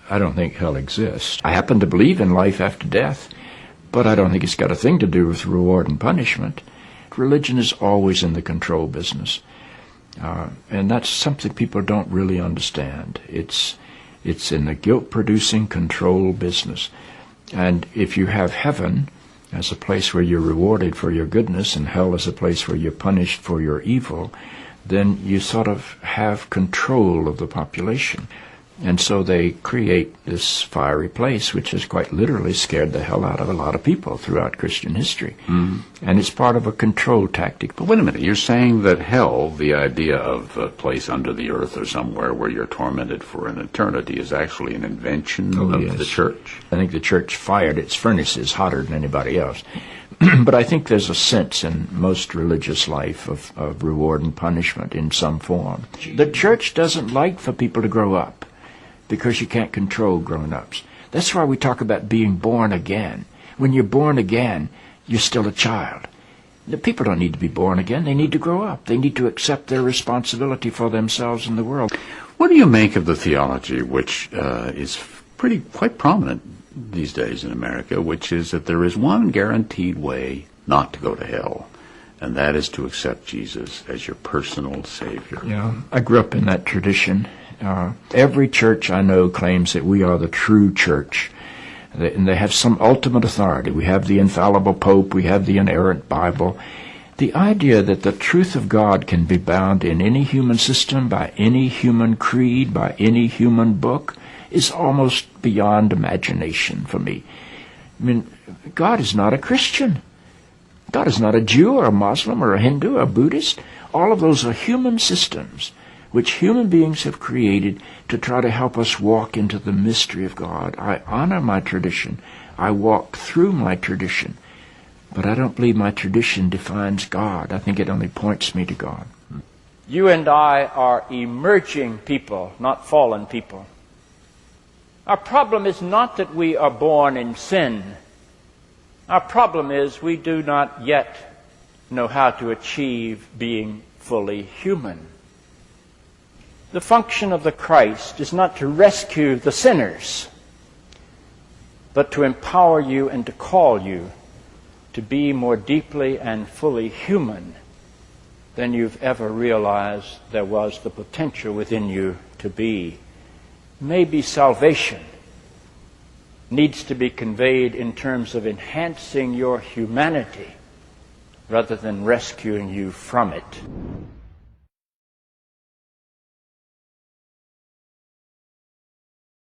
I don't think hell exists. I happen to believe in life after death, but I don't think it's got a thing to do with reward and punishment. Religion is always in the control business. And that's something people don't really understand. It's in the guilt-producing control business. And if you have heaven as a place where you're rewarded for your goodness and hell as a place where you're punished for your evil, then you sort of have control of the population. And so they create this fiery place, which has quite literally scared the hell out of a lot of people throughout Christian history. Mm. And it's part of a control tactic. But wait a minute, you're saying that hell, the idea of a place under the earth or somewhere where you're tormented for an eternity, is actually an invention of the church? I think the church fired its furnaces hotter than anybody else. But I think there's a sense in most religious life of reward and punishment in some form. The church doesn't like for people to grow up, because you can't control grown-ups. That's why we talk about being born again. When you're born again, you're still a child. The people don't need to be born again. They need to grow up. They need to accept their responsibility for themselves and the world. What do you make of the theology, which is quite prominent these days in America, which is that there is one guaranteed way not to go to hell, and that is to accept Jesus as your personal Savior? Yeah, I grew up in that tradition. Every church I know claims that we are the true church, and they have some ultimate authority. We have the infallible Pope, we have the inerrant Bible. The idea that the truth of God can be bound in any human system, by any human creed, by any human book, is almost beyond imagination for me. I mean, God is not a Christian. God is not a Jew or a Muslim or a Hindu or a Buddhist. All of those are human systems which human beings have created to try to help us walk into the mystery of God. I honor my tradition. I walk through my tradition. But I don't believe my tradition defines God. I think it only points me to God. You and I are emerging people, not fallen people. Our problem is not that we are born in sin. Our problem is we do not yet know how to achieve being fully human. The function of the Christ is not to rescue the sinners, but to empower you and to call you to be more deeply and fully human than you've ever realized there was the potential within you to be. Maybe salvation needs to be conveyed in terms of enhancing your humanity rather than rescuing you from it.